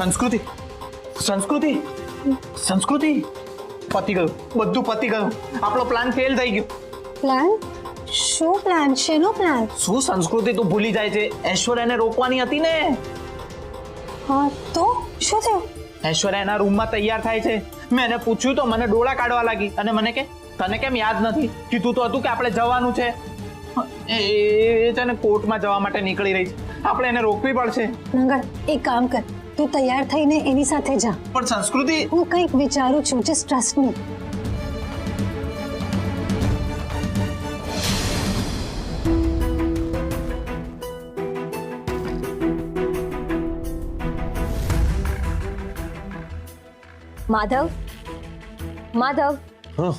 સંસ્કૃતિ સંસ્કૃતિ સંસ્કૃતિ પતી ગયું, બધું પતી ગયું. આપણો પ્લાન ફેલ થઈ ગયો. પ્લાન? શું પ્લાન? શેનો પ્લાન? શું સંસ્કૃતિ તું ભૂલી જાય છે? ઐશ્વર્યાને રોકવાની હતી ને. હા તો શું થયું? ઐશ્વર્યા એના રૂમમાં તૈયાર થાય છે. મેં એને પૂછ્યું તો મને ડોળા કાઢવા લાગી અને મને કે તને કેમ યાદ નથી? કીધું તો હતું કે આપણે જવાનું છે. એ છે ને કોર્ટમાં જવા માટે નીકળી રહી છે. આપણે એને રોકવી પડશે. નંગર, એક કામ કર, તું તૈયાર થઈને એની સાથે જા. પણ સંસ્કૃતિ, હું કંઈક વિચારું છું, just trust me. Madhav, Madhav, હા,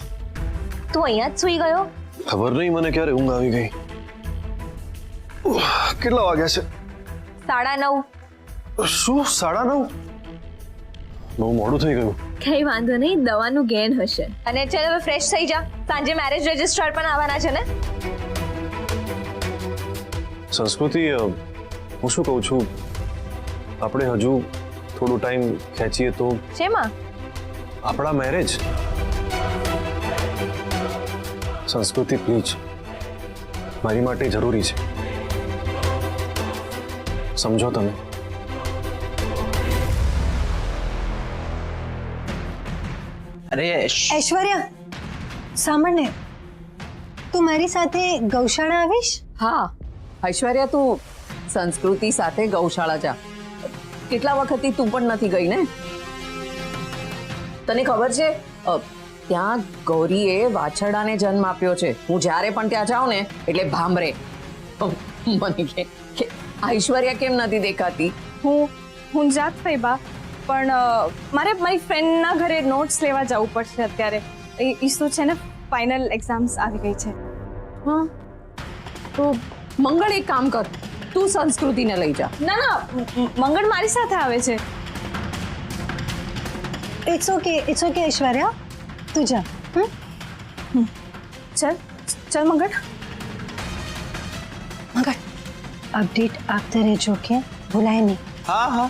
તું અહીંયા જ સૂઈ ગયો? ખબર નહીં મને ક્યારે ઊંઘ આવી ગઈ. કેટલા વાગ્યા છે? 9:30. શું 9:30? બહુ મોડું થઈ ગયું. કઈ વાંધો નહીં, દવાનું ગેન હશે. અને ચાલ હવે ફ્રેશ થઈ જા, સાંજે મેરેજ રજિસ્ટર પણ આવવાના છે ને. સંસ્કૃતિ, હું શું કહું છું, આપણે હજુ થોડો ટાઈમ ખેંચીએ તો? શેમાં? આપણા મેરેજ. સંસ્કૃતિ પ્લીઝ, મારી માટે જરૂરી છે, સમજો તમે. અરે ઐશ્વર્યા, સાંભળ ને, તું મારી સાથે ગૌશાળા આવીશ? હા ઐશ્વર્યા, તું સંસ્કૃતિ સાથે ગૌશાળા જા. કેટલા વખતથી તું પણ નથી ગઈ ને. તને ખબર છે ત્યાં ગૌરીએ વાછરડાને જન્મ આપ્યો છે. હું જ્યારે પણ ત્યાં જાઉં ને એટલે ભાંભરે મને કે ઐશ્વર્યા કેમ નથી દેખાતી. હું જાત ફૈબા, પણ મારે મારી ફ્રેન્ડના ઘરે નોટ્સ લેવા જવું પડશે અત્યારે. ઈસુ છે ને ફાઇનલ એક્ઝામ્સ આવી ગઈ છે. હા તો મંગળ, એક કામ કર, તું સંસ્કૃતિને લઈ જા. ના ના, મંગળ મારી સાથે આવે છે. ઇટ્સ ઓકે ઐશ્વર્યા, તું જા. ચલ ચલ મંગળ. મગર, અપડેટ આપતા રહેજો કે ભૂલાય નહીં. હા હા.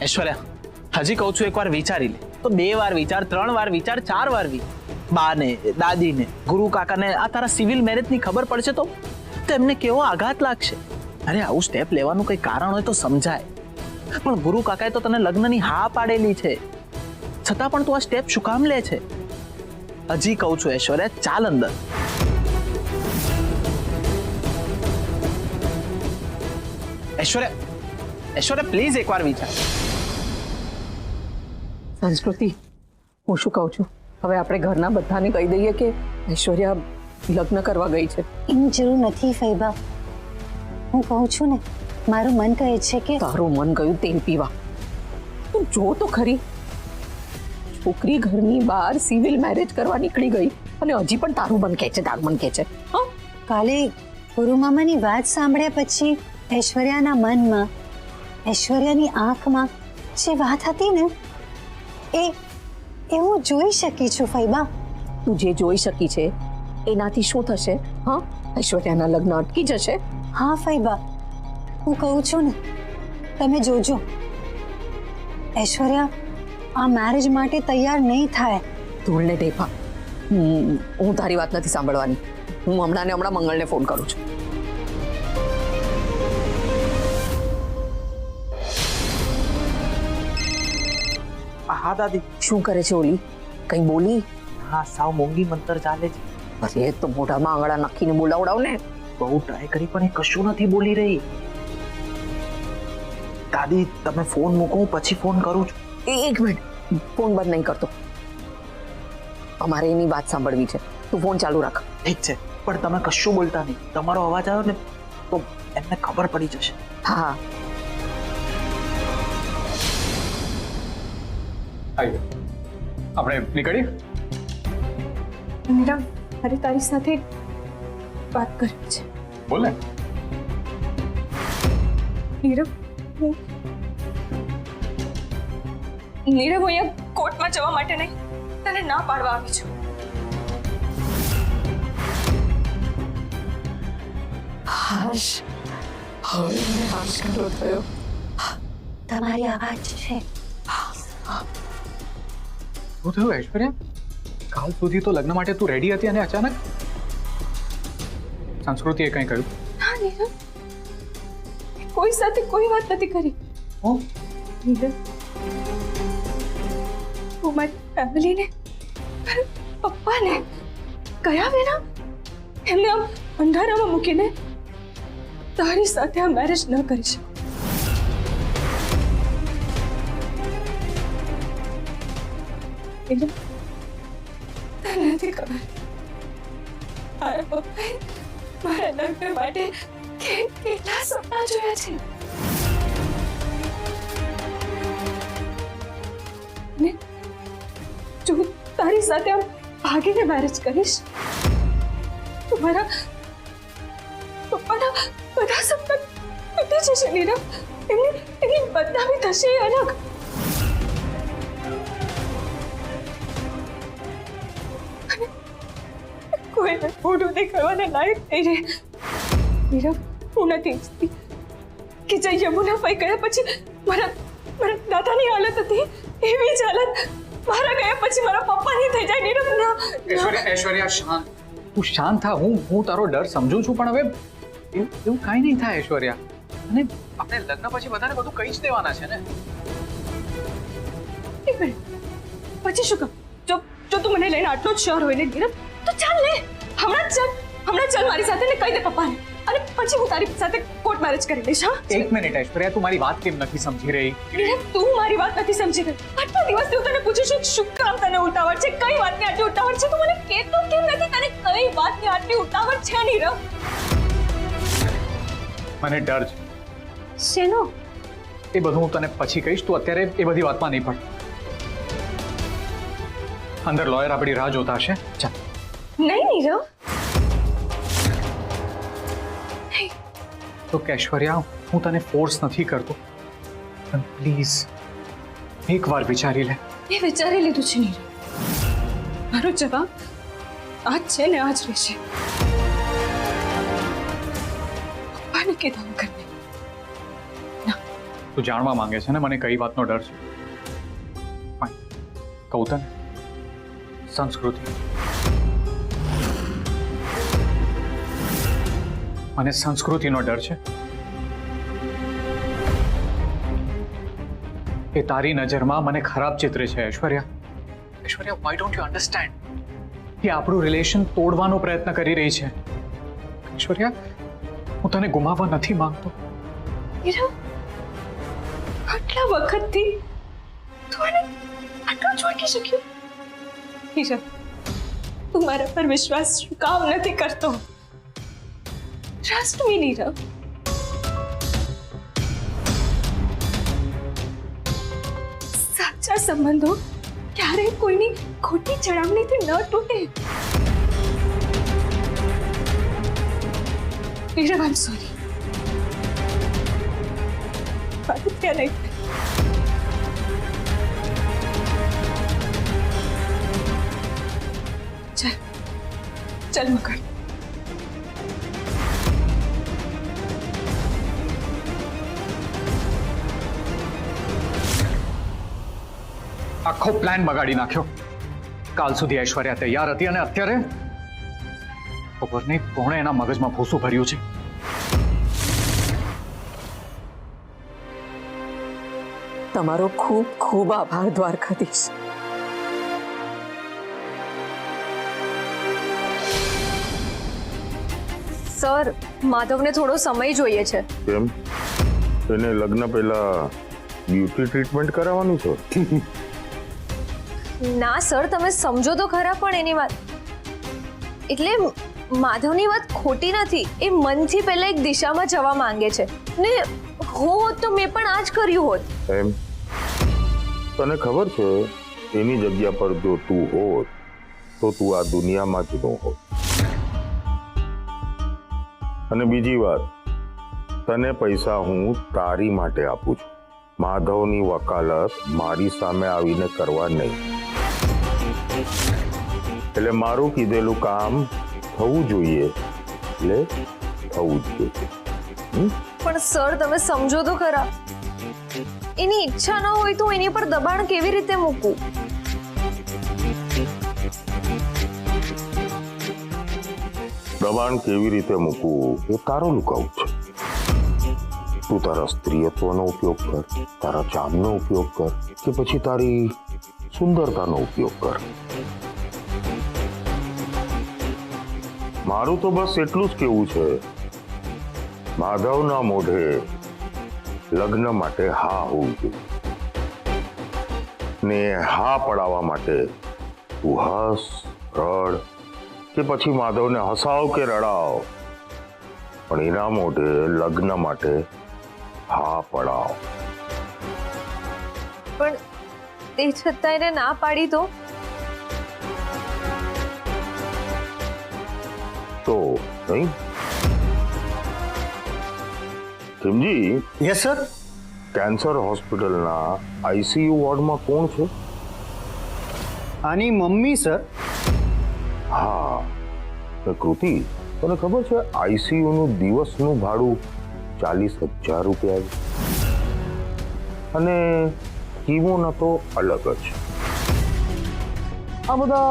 ઐશ્વર્યા, હજી કહું છું એકવાર વિચારી લે. તો 2 વાર વિચાર, 3 વાર વિચાર, 4 વાર વિચાર. બાને, દાદીને, ગુરુ કાકાને આ તારા સિવિલ મેરેજની ખબર પડશે તો એમને કેવો આઘાત લાગશે. અરે આવું સ્ટેપ લેવાનું કઈ કારણ હોય તો સમજાય, પણ ગુરુ કાકાએ તો તને લગ્નની હા પાડેલી છે, છતાં પણ તું આ સ્ટેપ શું કામ લે છે? હજી કહું છું ઐશ્વર્યા, ચાલ અંદર. ઐશ્વર્યા પ્લીઝ એકવાર વિચાર. સંસ્કૃતિ, હું શું કહું છું, હવે આપણે ઘરના બધાને કહી દઈએ કે ઐશ્વર્યા લગ્ન કરવા ગઈ છે. એની જરૂર નથી ફૈબા. હું કહું છું ને, મારું મન કહે છે કે તારું મન ગયું તેલ પીવા. તું જો તો ખરી, છોકરી ઘરની બહાર સિવિલ મેરેજ કરવા નીકળી ગઈ અને હજી પણ તારું મન કહે છે, તારું મન કહે છે. હા, કાલે ગુરુ મામાની વાત સાંભળ્યા પછી ઐશ્વર્યાના મનમાં, ઐશ્વર્યાની આંખમાં જે વાત હતી ને, એ હું જોઈ શકી છું ફૈબા. તું જે જોઈ શકી છે એનાથી શું થશે? હા, ઐશ્વર્યાના લગ્ન અટકી જશે. હા ફૈબા, હું કહું છું ને, તમે જોજો, ઐશ્વર્યા આ મેરેજ માટે તૈયાર નહીં થાય. ધૂળને ઢેફા, હું તારી વાત નથી સાંભળવાની. હું હમણાં ને હમણાં મંગળને ફોન કરું છું. હા દાદી. શું કરે છે ઓલી? કઈ બોલી? હા, સાવ મોંઘી મંતર ચાલે છે. અરે તો મોઢામાં આંગળા નાખીને બોલાવડાવ ને. બહુ ટ્રાય કરી પણ એ કશું નથી બોલી રહી. દાદી તમે ફોન મૂકો, હું પછી ફોન કરું છું. એક મિનિટ, ફોન બંધ નહીં કરતો, અમારે એની વાત સાંભળવી છે. તું ફોન ચાલુ રાખ. ઠીક છે, પણ તમે કશું બોલતા નહીં. તમારો અવાજ આવ્યો ને તો એમને ખબર પડી જશે. હા, આપણે નીકળીએ. મીરા, મારે તારી સાથે વાત કરવી છે. બોલ ને. નીરવ, નીરવ, અહીંયા કોર્ટમાં જવા માટે નહીં, તને ના પાડવા આવી છું. હર્ષ, હવે મને આશરો થયો. તમારી અવાજ છે. શું થયું ઐશ્વર્યા? કાલ સુધી તો લગ્ન માટે તું રેડી હતી અને અચાનક સંસ્કૃતિએ કંઈ કહ્યું? ના નીરવ, કોઈ સાથે કોઈ વાત નથી કરી. ઓ નીરવ, હું મારી ફેમિલીને, પપ્પાને કયા વિના એમને આમ અંધારામાં મૂકીને તારી સાથે આ મેરેજ ન કરી શકું. નીરવ, તને નથી ખબર મારા પપ્પાએ મારા લગ્ન માટે કેટલા સપના જોયા છે. ને જો હું તારી સાથે આમ ભાગીને મેરેજ કરીશ તો મારા પપ્પાના બધા સપના તૂટી જશે. નીરવ, એમની બદનામી થશે અલગ. કોઈને મોઢું દેખાવાના લાયક થઈ રહે. નીરવ, હું નથી ઈચ્છતી કે જે યમુનાભાઈ ગયા પછી મારા દાદાની હાલત હતી એવી જ હાલત મારા ગયા પછી મારા પપ્પાની થઈ જાય. નીરવ, ના. ઐશ્વર્યા શાંત, તું શાંત થા. હું તારો ડર સમજુ છું, પણ હવે એવું કાંઈ નહીં થાય ઐશ્વર્યા. અને આપણે લગ્ન પછી બધાને બધું કહી જ દેવાના છે ને. એક મિનિટ, પછી શું કહું? જો તું મને લઈને આટલો જ શ્યોર હોય ને નીરવ, તો ચાલ ને, હમણાં ચાલ મારી સાથે ને કહી દે પપ્પાને, અને પછી હું તારી સાથે કોર્ટ મેરેજ કરી લઈશ. હા, એક મિનિટ ઐશ્વર્યા, તું મારી વાત કેમ નથી સમજી રહી? નીરવ, તું મારી વાત નથી સમજી રહી. આટલા દિવસથી હું તને પૂછું છું, શું કામ તને ઉતાવળ છે? કઈ વાતની આટલી ઉતાવળ છે? તું મને કહેતો કેમ નથી? તને કઈ વાતની આટલી ઉતાવળ છે નીરવ? મને ડર છે. શેનો? એ બધું હું તને પછી કહીશ, તું અત્યારે એ બધી વાતમાં નહીં પડ. અંદર લોયર આપણી રાહ જોતા હશે. ચાલ. નહીં નીરવ. તો ઐશ્વર્યા, હું તને ફોર્સ નથી કરતો, પણ પ્લીઝ એકવાર વિચારી લે. મેં વિચારી લીધું છે નીરવ. મારો જવાબ આજ છે ને આજ રહેશે. પપ્પાને કીધા વગર નહીં. તું જાણવા માંગે છે ને મને કઈ વાતનો ડર છે? ફાઇન, કહું તને. સંસ્કૃતિ. મને સંસ્કૃતિનો ડર છે. એ તારી નજરમાં મને ખરાબ ચિત્ર છે Aishwarya. Aishwarya, why don't you understand? એ આપણું રિલેશન તોડવાનો પ્રયત્ન કરી રહી છે. ઐશ્વર્યા, હું તને ગુમાવવા નથી માંગતો. નીરવ, આટલા વખતથી તું મને આટલું જ ઓળખી શક્યો? નીરવ, તું મારા પર વિશ્વાસ શું કામ નથી કરતો? Trust me Nirav. સાચા સંબંધો ક્યારેય કોઈની ખોટી ચડામણીથી ન તૂટે. નીરવ, આઈ એમ સોરી. બાદત્યા નહીં. ચલ મકર. આખો પ્લાન બગાડી નાખ્યો. કાલ સુધી ઐશ્વર્યા તૈયાર હતી અને અત્યારે ખબર નહીં કોણે એના મગજમાં ભૂસું ભર્યું છે. તમારો ખૂબ ખૂબ આભાર દ્વારકાધીશ. સર, માધવને થોડો સમય જોઈએ છે. કેમ? એને લગ્ન પહેલા બ્યુટી ટ્રીટમેન્ટ કરાવવાનું છે? ના સર, તમે સમજો તો ખરા પણ એની વાત. એટલે માધવની વાત ખોટી નથી. એ મનથી પહેલા એક દિશામાં જવા માંગે છે ને હોત તો મેં પણ આ જ કર્યું હોત. એમ? તને ખબર છે એની જગ્યા પર જો તું હોત તો તું આ દુનિયામાં જ ન હોત. અને બીજી વાત, તને પૈસા હું તારી માટે આપું છું, માધવની વકાલત મારી સામે આવીને કરવા નહીં. એટલે મારું કીધેલું કામ થવું જોઈએ એટલે થવું જ જોઈએ. પણ સર તમે સમજો તો ખરા, એની ઈચ્છા ન હોય તો એની પર દબાણ કેવી રીતે મૂકું? દબાણ કેવી રીતે મૂકવું એ તારો લુકાઉ છે. તું તારા સ્ત્રીત્વનો ઉપયોગ કર, તારા ચામનો ઉપયોગ કર, કે પછી તારી સુંદરતાનો ઉપયોગ કર. મારું તો બસ એટલું જ કેવું છે, માધવના મોઢે લગ્ન માટે હા હોવું જોઈએ, ને હા પડાવવા માટે તું હસ, રડ, કે પછી માધવને હસાવ કે રડાવ, પણ એના મોઢે લગ્ન માટે હા પડાવ. પણ તે છતાં એને ના પાડી તો નહીં કિમજી? Yes sir. કેન્સર હોસ્પિટલના આઈસીયુ વોર્ડમાં કોણ છે? આની મમ્મી સર. હા, કૃતિ, તને ખબર છે આઈસીયુ નું દિવસનું ભાડું 40,000 રૂપિયા છે, અને કીમોના તો અલગ જ. આ બધા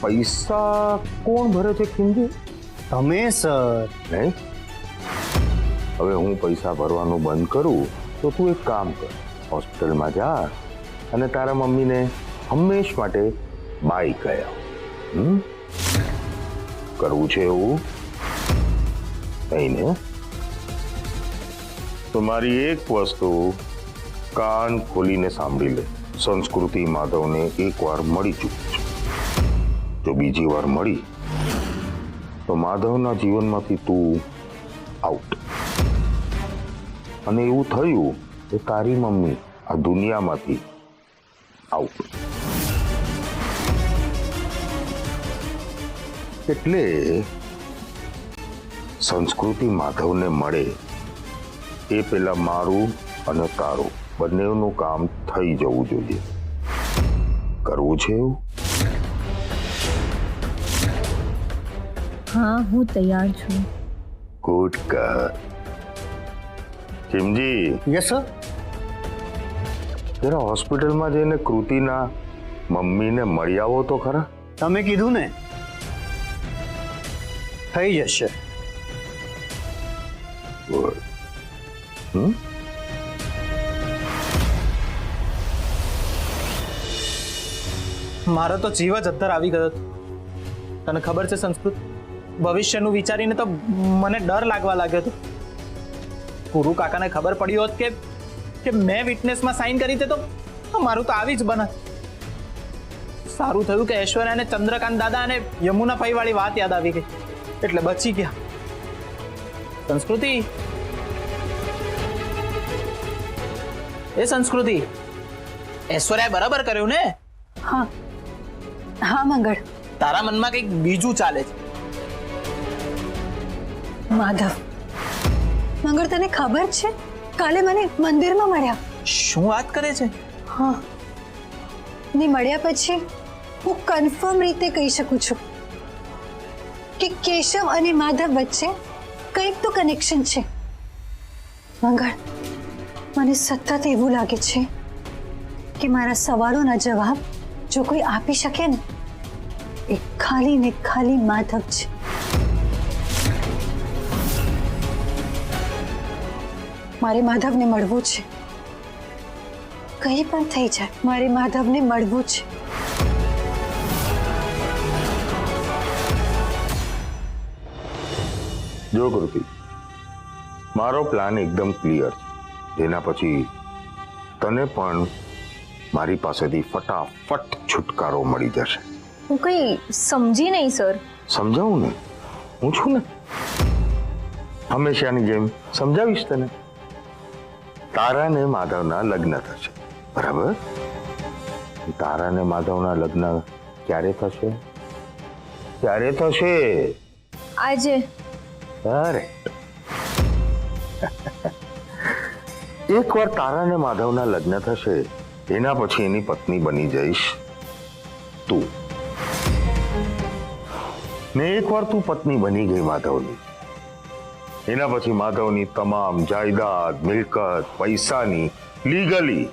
પૈસા કોણ ભરે છે કિમજી? તમે સર. નહીં, હવે હું પૈસા ભરવાનું બંધ કરું તો તું એક કામ કર, હોસ્પિટલમાં જા અને તારા મમ્મીને હંમેશ માટે બાય કહે આવ. કરવું છે એવું? નહીં ને? તો મારી એક વસ્તુ કાન ખોલીને સાંભળી લે. સંસ્કૃતિ માધવને એકવાર મળી ચૂકી છે. જો બીજી વાર મળી તો માધવના જીવનમાંથી તું આઉટ. અને એવું થયું તો તારી મમ્મી આ દુનિયામાંથી આઉટ. એટલે સંસ્કૃતિ માધવને મળે એ પેલા મારું અને તારું બંનેનું કામ થઈ જવું જોઈએ. કરવું છે એવું? હા, હું તૈયાર છું. ગુડ કર. કિમજી, યસ સર. જરા હોસ્પિટલમાં જઈને કૃતિના મમ્મીને મળી આવો તો ખરા. તમે કીધું ને, થઈ જશે. ગુડ. મારો તો જીવ જ અદ્ધર આવી ગયો હતો. તને ખબર છે સંસ્કૃત, ભવિષ્યનું વિચારીને તો મને ડર લાગવા લાગ્યો હતો. ગુરુ કાકાને ખબર પડી હોત કે મેં વિટનેસમાં સાઇન કરી દે તો મારું તો આવી જ બનત. સારું થયું કે ઐશ્વર્યાને ચંદ્રકાંત દાદા અને યમુના ભાઈ વાળી વાત યાદ આવી ગઈ, એટલે બચી ગયા. સંસ્કૃતિ, એ સંસ્કૃતિ, ઐશ્વર્યાએ બરાબર કર્યું ને? હા હા મંગળ. તારા મનમાં કંઈક બીજું ચાલે છે. માધવ, મંગળ તને ખબર છે કાલે મને મંદિરમાં મળ્યા. શું વાત કરે છે? હા, ને મળ્યા પછી હું કન્ફર્મ રીતે કહી શકું છું કે કેશવ અને માધવ વચ્ચે કંઈક તો કનેક્શન છે. મંગળ, મને સતત એવું લાગે છે કે મારા સવાલોના જવાબ જો કોઈ આપી શકે ને, એ ખાલી ને ખાલી માધવ છે. મારે માધવને મળવું છે. કંઈ પણ થઈ જાય, મારે માધવને મળવું છે. જો કૃતિ, મારો પ્લાન એકદમ ક્લિયર છે, જેના પછી તને પણ મારી પાસેથી ફટાફટ છુટકારો મળી જશે. હું કંઈ સમજી નહીં સર. સમજાવું ને, હું છું ને, હંમેશાની જેમ સમજાવીશ તને. તારા ને માધવના લગ્ન થશે, બરાબર? તારા ને માધવના લગ્ન ક્યારે થશે? ક્યારે થશે? આજે. અરે એકવાર તારા ને માધવના લગ્ન થશે, એના પછી એની પત્ની બની જઈશ તું. ને એકવાર તું પત્ની બની ગઈ માધવની, એના પછી માધવની તમામ જાયદાદ, મિલકત, પૈસાની લીગલી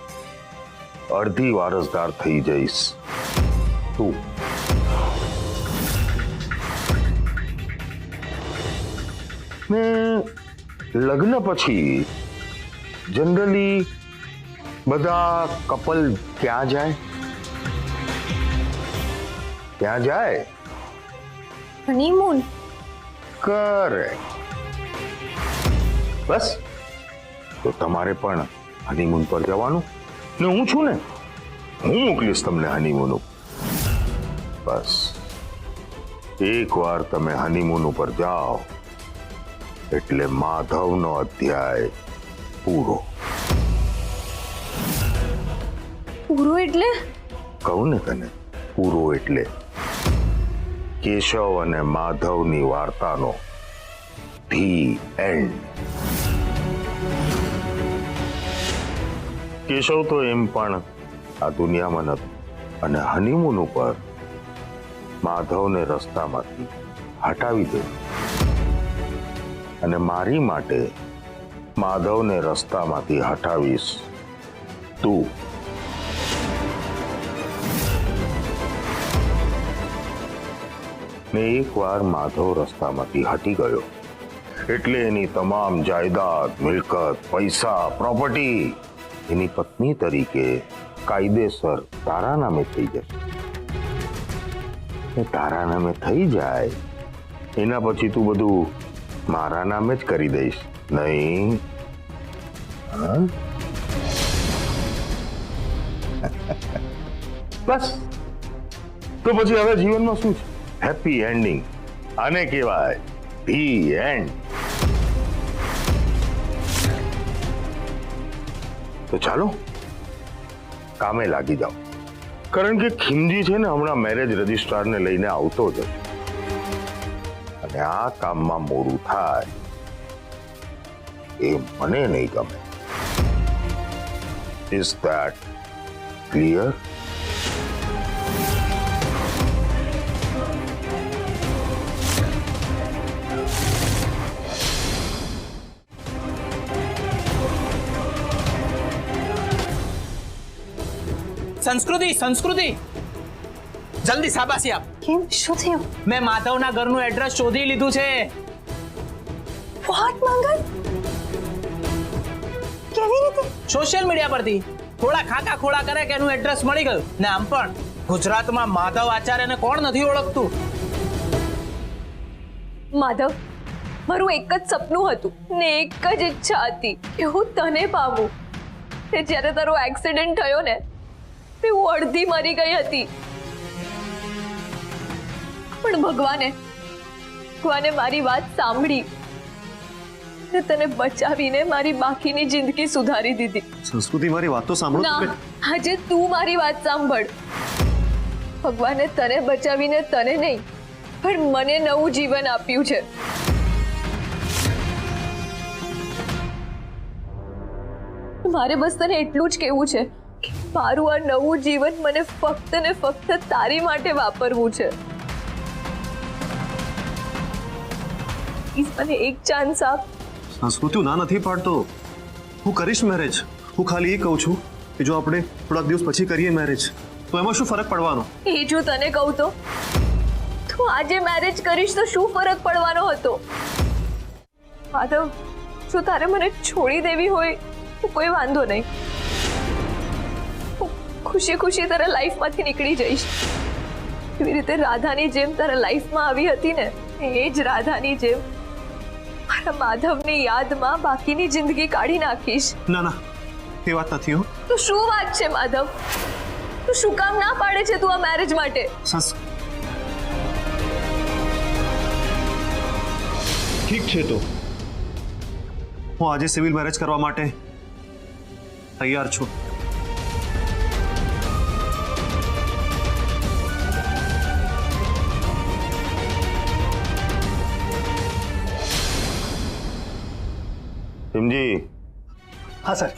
અડધી વારસદાર થઈ જઈશ તું. ને લગ્ન પછી જનરલી બધા કપલ ક્યાં જાય? ક્યાં જાય? હનીમૂન. કરેક્ટ. બસ, તો તમારે પણ હનીમૂન પર જવાનું ને હું છું ને, હું મોકલીશ તમને હનીમૂન ઉપર. બસ એકવાર તમે હનીમૂન ઉપર જાઓ એટલે માધવનો અધ્યાય પૂરો. પૂરો એટલે? કહું ને તને, પૂરો એટલે કેશવ અને માધવની વાર્તાનો ધી એન્ડ. કેશવ તો એમ પણ આ દુનિયામાં નથી, અને હનીમૂન ઉપર માધવને રસ્તામાંથી હટાવી દે, અને મારી માટે માધવને રસ્તામાંથી હટાવીશ તું. ને એકવાર માધવ રસ્તામાંથી હટી ગયો એટલે એની તમામ જાયદાદ, મિલકત, પૈસા, પ્રોપર્ટી એની પત્ની તરીકે કાયદેસર તારા નામે થઈ જશે. તારા નામે થઈ જાય એના પછી તું બધું મારા નામે જ કરી દઈશ, નહીં? બસ, તો પછી હવે જીવનમાં શું છે? Happy ending. આને કહેવાય ધી એન્ડ. તો ચાલો કામે લાગી જાઓ, કારણ કે ખીમજી છે ને હમણાં મેરેજ રજિસ્ટ્રારને લઈને આવતો જ હશે, અને આ કામમાં મોડું થાય એ મને નહીં ગમે. Is that clear? સંસ્કૃતિ, સંસ્કૃતિ, જલ્દી શાબાશી આપ. કેમ, શું થયું? મેં માધવના ઘરનું એડ્રેસ શોધી લીધું છે. વોટ મંગલ? કેવી રીતે? સોશિયલ મીડિયા પરથી થોડા ખાકા ખોળા કરે કે એનું એડ્રેસ મળી ગયું. ને આમ પણ ગુજરાતમાં માધવ આચાર્યને કોણ નથી ઓળખતું? માધવ, મારું એક જ સપનું હતું ને એક જ ઈચ્છા હતી કે હું તને પામું. તે જ્યારે તારો એક્સિડન્ટ થયો ને, તે હું અડધી મરી ગઈ હતી, પણ ભગવાને મારી વાત સાંભળી ને તને બચાવીને મારી બાકીની જિંદગી સુધારી દીધી. સંસ્કૃતિ, મારી વાત તો સાંભળો. ના, આજે તું મારી વાત સાંભળ. ભગવાને તને બચાવીને તને નહીં, પણ મને નવું જીવન આપ્યું છે. મારે બસ તને એટલું જ કહેવું છે કે મારું આ નવું જીવન મને ફક્ત ને ફક્ત તારી માટે વાપરવું છે. પ્લીઝ મને એક ચાન્સ આપ. સંસ્કૃતિ, ના નથી પાડતો. હું કરીશ મેરેજ. હું ખાલી એ કહું છું કે જો આપણે થોડાક દિવસ પછી કરીએ મેરેજ તો એમાં શું ફરક પડવાનો? એ જો તને કહું તો તું આજે મેરેજ કરીશ તો શું ફરક પડવાનો હતો? માધવ, જો તારે મને છોડી દેવી હોય તો કોઈ વાંધો નહીં. હું ખુશી ખુશી તારા લાઈફમાંથી નીકળી જઈશ. એવી રીતે રાધાની જેમ તારા લાઈફમાં આવી હતી ને, એ જ રાધાની જેમ મારા માધવની યાદમાં બાકીની જિંદગી કાઢી નાખીશ. ના ના, એ વાત નથી. હો તો શું વાત છે માધવ? તું શું કામ ના પાડે છે તું આ મેરેજ માટે? ઠીક છે, તો હું આજે સિવિલ મેરેજ કરવા માટે તૈયાર છું. હિમજી. હા સર,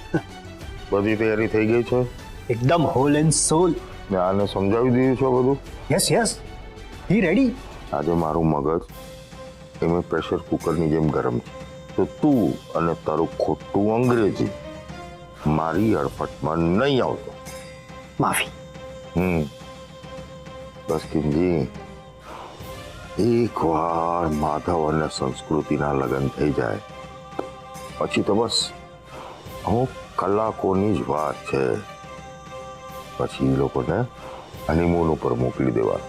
બધી તૈયારી થઈ ગઈ છે? એકદમ હોલ એન્ડ સોલ. ને આને સમજાવી દીધું છે બધું? યસ યસ, હી રેડી. આજે મારું મગજ એમ પ્રેશર કુકરની જેમ ગરમ છે. તો તું અને તારું ખોટું અંગ્રેજી મારી અડફટમાં નહીં આવતો. માફી. બસ કિમજી, એકવાર માધવ અને સંસ્કૃતિના લગ્ન થઈ જાય પછી તો બસ અમુક કલાકોની જ વાત છે. પછી એ લોકોને હનીમૂન ઉપર મોકલી દેવા.